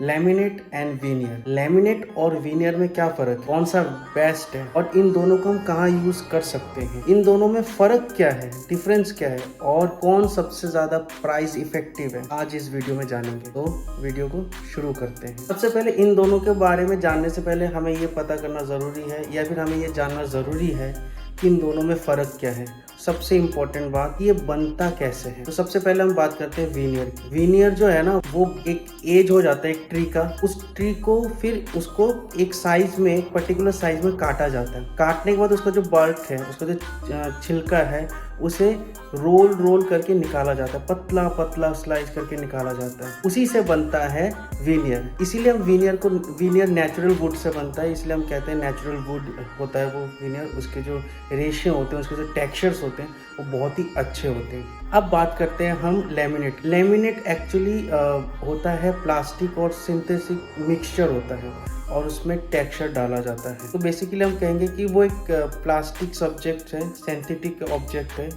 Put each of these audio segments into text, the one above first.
Laminate and veneer. Laminate और veneer में क्या फ़र्क है, कौन सा बेस्ट है और इन दोनों को हम कहाँ यूज़ कर सकते हैं, इन दोनों में फ़र्क क्या है, डिफरेंस क्या है और कौन सबसे ज़्यादा प्राइस इफेक्टिव है, आज इस वीडियो में जानेंगे। तो वीडियो को शुरू करते हैं। सबसे पहले इन दोनों के बारे में जानने से पहले हमें ये पता करना ज़रूरी है या फिर हमें ये जानना ज़रूरी है कि इन दोनों में फ़र्क क्या है। सबसे इम्पोर्टेंट बात, ये बनता कैसे है। तो सबसे पहले हम बात करते हैं वीनियर की। वीनियर जो है ना, वो एक एज हो जाता है एक ट्री का, उस ट्री को फिर उसको एक साइज में, एक पर्टिकुलर साइज में काटा जाता है। काटने के बाद उसका जो बर्क है, उसका जो छिलका है, उसे रोल करके निकाला जाता है, पतला पतला स्लाइस करके निकाला जाता है, उसी से बनता है वीनियर। इसीलिए हम वीनियर नेचुरल वुड से बनता है, इसलिए हम कहते हैं नेचुरल वुड होता है वो वीनियर। उसके जो रेशे होते हैं, उसके जो टेक्सचर्स होते हैं, वो बहुत ही अच्छे होते हैं। अब बात करते हैं हम लैमिनेट। लैमिनेट एक्चुअली होता है प्लास्टिक और सिंथेटिक मिक्सचर होता है और उसमें टेक्सचर डाला जाता है। तो बेसिकली हम कहेंगे कि वो एक प्लास्टिक सब्जेक्ट है, सिंथेटिक ऑब्जेक्ट है,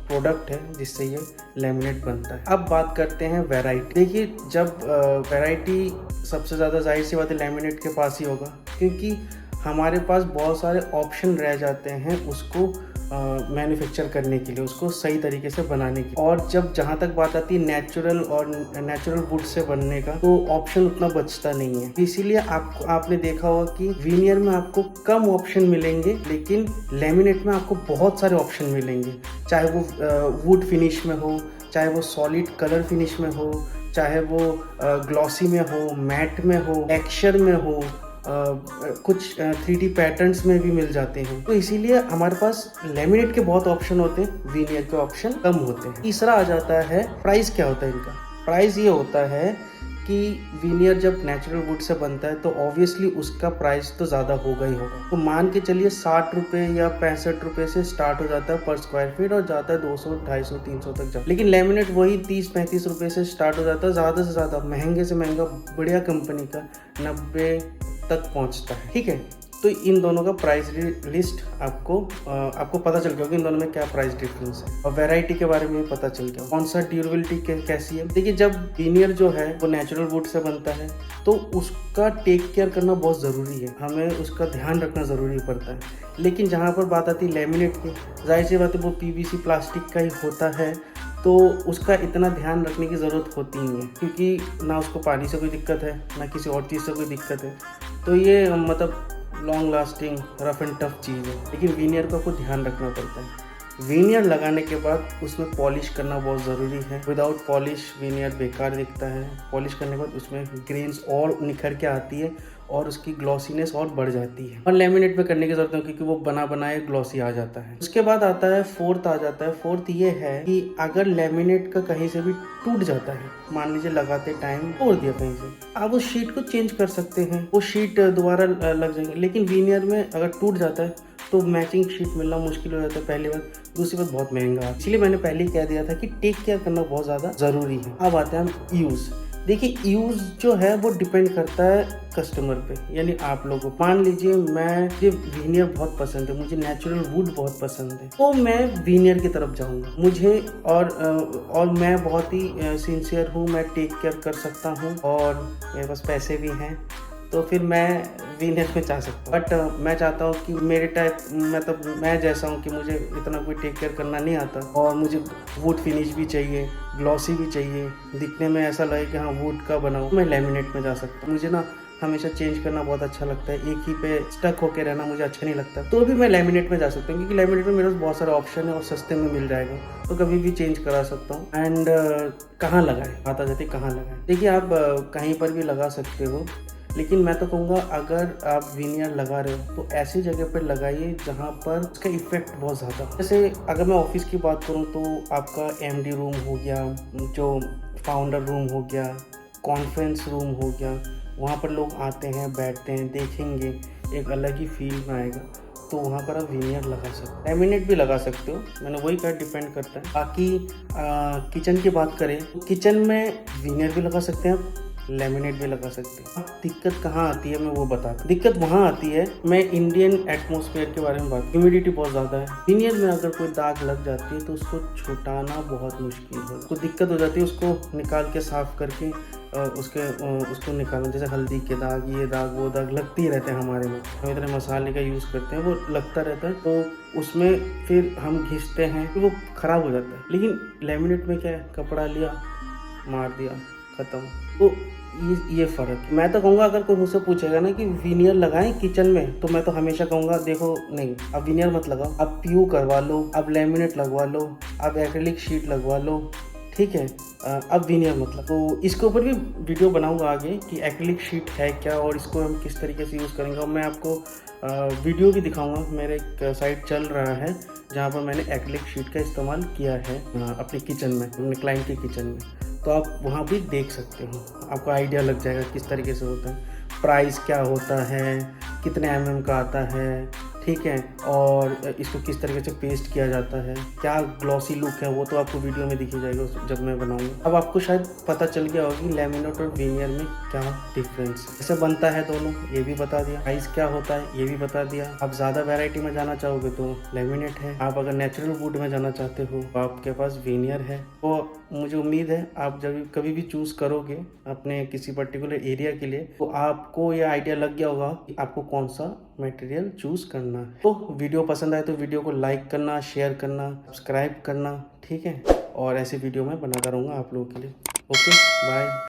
प्रोडक्ट है, जिससे ये लैमिनेट बनता है। अब बात करते हैं वैरायटी। देखिए, जब वैरायटी सबसे ज़्यादा जाहिर सी बात है लैमिनेट के पास ही होगा, क्योंकि हमारे पास बहुत सारे ऑप्शन रह जाते हैं उसको मैन्युफैक्चर करने के लिए, उसको सही तरीके से बनाने की। और जब जहाँ तक बात आती है नेचुरल वुड से बनने का, तो ऑप्शन उतना बचता नहीं है। इसीलिए आपने देखा होगा कि वीनियर में आपको कम ऑप्शन मिलेंगे, लेकिन लैमिनेट में आपको बहुत सारे ऑप्शन मिलेंगे। चाहे वो वुड फिनिश में हो, चाहे वो सॉलिड कलर फिनिश में हो, चाहे वो ग्लॉसी में हो, मैट में हो, टेक्सचर में हो, कुछ 3D पैटर्न्स में भी मिल जाते हैं। तो इसीलिए हमारे पास लैमिनेट के बहुत ऑप्शन होते हैं, वीनियर के ऑप्शन कम होते हैं। तीसरा आ जाता है प्राइस। क्या होता है इनका प्राइस? ये होता है कि वीनियर जब नेचुरल वुड से बनता है तो ऑब्वियसली उसका प्राइस तो ज़्यादा होगा ही होगा। तो मान के चलिए 60 रुपये या 65 रुपये से स्टार्ट हो जाता है पर स्क्वायर फीट और जाता है 200, 250, 300 तक जाता है। लेकिन लैमिनेट वही 30-35 रुपये से स्टार्ट हो जाता है, ज़्यादा से ज़्यादा महंगे से महंगा बढ़िया कंपनी का 90 तक पहुंचता है। ठीक है, तो इन दोनों का प्राइस लिस्ट आपको पता चल गया कि इन दोनों में क्या प्राइस डिफरेंस है, और वैरायटी के बारे में भी पता चल गया, कौन सा ड्यूरेबिलिटी कैसी है। देखिए, जब वीनियर जो है वो नेचुरल वुड से बनता है तो उसका टेक केयर करना बहुत ज़रूरी है, हमें उसका ध्यान रखना ज़रूरी पड़ता है। लेकिन जहाँ पर बात आती है लैमिनेट की, जाहिर सी बात है वो PVC प्लास्टिक का ही होता है, तो उसका इतना ध्यान रखने की ज़रूरत होती नहीं है, क्योंकि ना उसको पानी से कोई दिक्कत है, ना किसी और चीज़ से कोई दिक्कत है। तो ये मतलब long lasting rough and tough चीज़ है। लेकिन वीनियर को आपको ध्यान रखना पड़ता है। वीनियर लगाने के बाद उसमें पॉलिश करना बहुत ज़रूरी है। विदाउट पॉलिश वीनियर बेकार दिखता है। पॉलिश करने के बाद उसमें ग्रेन्स और निखर के आती है और उसकी ग्लॉसीनेस और बढ़ जाती है। और लैमिनेट में करने की जरूरत नहीं, क्योंकि वो बना बनाए ग्लॉसी आ जाता है। उसके बाद आता है फोर्थ फोर्थ ये है कि अगर लैमिनेट का कहीं से भी टूट जाता है, मान लीजिए लगाते टाइम तोड़ दिया कहीं से, आप उस शीट को चेंज कर सकते हैं, वो शीट दोबारा लग जाएंगे। लेकिन वीनियर में अगर टूट जाता है तो मैचिंग शीट मिलना मुश्किल हो जाता है, पहली बात। दूसरी बात, बहुत महंगा। इसलिए मैंने पहले ही कह दिया था कि टेक केयर करना बहुत ज़्यादा ज़रूरी है। अब आते हैं हम यूज़। देखिए, यूज़ जो है वो डिपेंड करता है कस्टमर पे, यानी आप लोगों को। मान लीजिए मुझे वीनियर बहुत पसंद है, मुझे नेचुरल वुड बहुत पसंद है, तो मैं वीनियर की तरफ जाऊंगा। मुझे और मैं बहुत ही सिंसियर हूँ, मैं टेक केयर कर सकता हूँ और मेरे पास पैसे भी हैं, तो फिर मैं वीनियर में जा सकता हूँ। बट मैं चाहता हूँ कि मेरे टाइप, मतलब मैं जैसा हूँ कि मुझे इतना कोई टेक केयर करना नहीं आता और मुझे वुड फिनिश भी चाहिए, ग्लॉसी भी चाहिए, दिखने में ऐसा लगे कि हाँ वुड का बना हो, मैं लैमिनेट में जा सकता हूँ। मुझे ना हमेशा चेंज करना बहुत अच्छा लगता है, एक ही पे स्टक होकर रहना मुझे अच्छा नहीं लगता, तो भी मैं लैमिनेट में जा सकता हूँ, क्योंकि लैमिनेट में मेरे पास बहुत सारे ऑप्शन है और सस्ते में मिल जाएगा, तो कभी भी चेंज करा सकता हूँ। एंड कहाँ लगाए, बात आ जाती है कहाँ लगाए। देखिए, आप कहीं पर भी लगा सकते हो, लेकिन मैं तो कहूँगा अगर आप वीनियर लगा रहे हो तो ऐसी जगह पर लगाइए जहाँ पर उसका इफेक्ट बहुत ज़्यादा। जैसे अगर मैं ऑफिस की बात करूँ तो आपका MD रूम हो गया, जो फाउंडर रूम हो गया, कॉन्फ्रेंस रूम हो गया, वहाँ पर लोग आते हैं, बैठते हैं, देखेंगे, एक अलग ही फील में आएगा, तो वहाँ पर आप वीनियर लगा सकते हो। लैमिनेट भी लगा सकते हो, मैंने वही कहा, डिपेंड करता है। बाकी किचन की बात करें तो किचन में वीनियर भी लगा सकते हैं आप, लेमिनेट भी लगा सकते हैं। अब दिक्कत कहाँ आती है मैं वो बता, दिक्कत वहाँ आती है, मैं इंडियन एटमॉस्फेयर के बारे में बात, ह्यूमिडिटी बहुत ज़्यादा है। विनियर में अगर कोई दाग लग जाती है तो उसको छुटाना बहुत मुश्किल है, उसको दिक्कत हो जाती है, उसको निकाल के साफ करके उसको निकालना। जैसे हल्दी के दाग, ये दाग वो दाग लगते ही रहते हैं हमारे में, हम इतने मसाले का यूज़ करते हैं, वो लगता रहता है, तो उसमें फिर हम घिसते हैं तो वो ख़राब हो जाता है। लेकिन लेमिनेट में क्या है, कपड़ा लिया, मार दिया, ख़त्म। तो ये फ़र्क है। मैं तो कहूँगा अगर कोई मुझसे पूछेगा ना कि विनियर लगाएं किचन में, तो मैं तो हमेशा कहूँगा देखो नहीं, अब विनियर मत लगाओ, अब पीयू करवा लो, अब लेमिनेट लगवा लो, अब एक्रिलिक शीट लगवा लो, ठीक है, अब विनियर मतलब। तो इसके ऊपर भी वीडियो बनाऊंगा आगे कि एक्रिलिक शीट है क्या और इसको हम किस तरीके से यूज़ करेंगे, और मैं आपको वीडियो भी दिखाऊंगा। मेरे एक साइट चल रहा है जहाँ पर मैंने एक्रिलिक शीट का इस्तेमाल किया है अपने किचन में, अपने क्लाइंट के किचन में, तो आप वहाँ भी देख सकते हो, आपको आइडिया लग जाएगा किस तरीके से होता है, प्राइस क्या होता है, कितने mm का आता है, ठीक है, और इसको किस तरीके से पेस्ट किया जाता है, क्या ग्लॉसी लुक है, वो तो आपको वीडियो में दिखी जाएगा जब मैं बनाऊंगा। अब आपको शायद पता चल गया होगा कि लेमिनेट और विनियर में क्या डिफरेंस है, कैसे बनता है दोनों, ये भी बता दिया, प्राइस क्या होता है ये भी बता दिया। आप ज़्यादा वैरायटी में जाना चाहोगे तो लेमिनेट है, आप अगर नेचुरल वुड में जाना चाहते हो तो आपके पास विनियर है। तो मुझे उम्मीद है आप जब कभी भी चूज़ करोगे अपने किसी पर्टिकुलर एरिया के लिए, तो आपको ये आइडिया लग गया होगा कि आपको कौन सा मटेरियल चूज़ करना है। तो वीडियो पसंद आए तो वीडियो को लाइक करना, शेयर करना, सब्सक्राइब करना, ठीक है, और ऐसे वीडियो मैं बनाता रहूँगा आप लोगों के लिए। Okay, bye.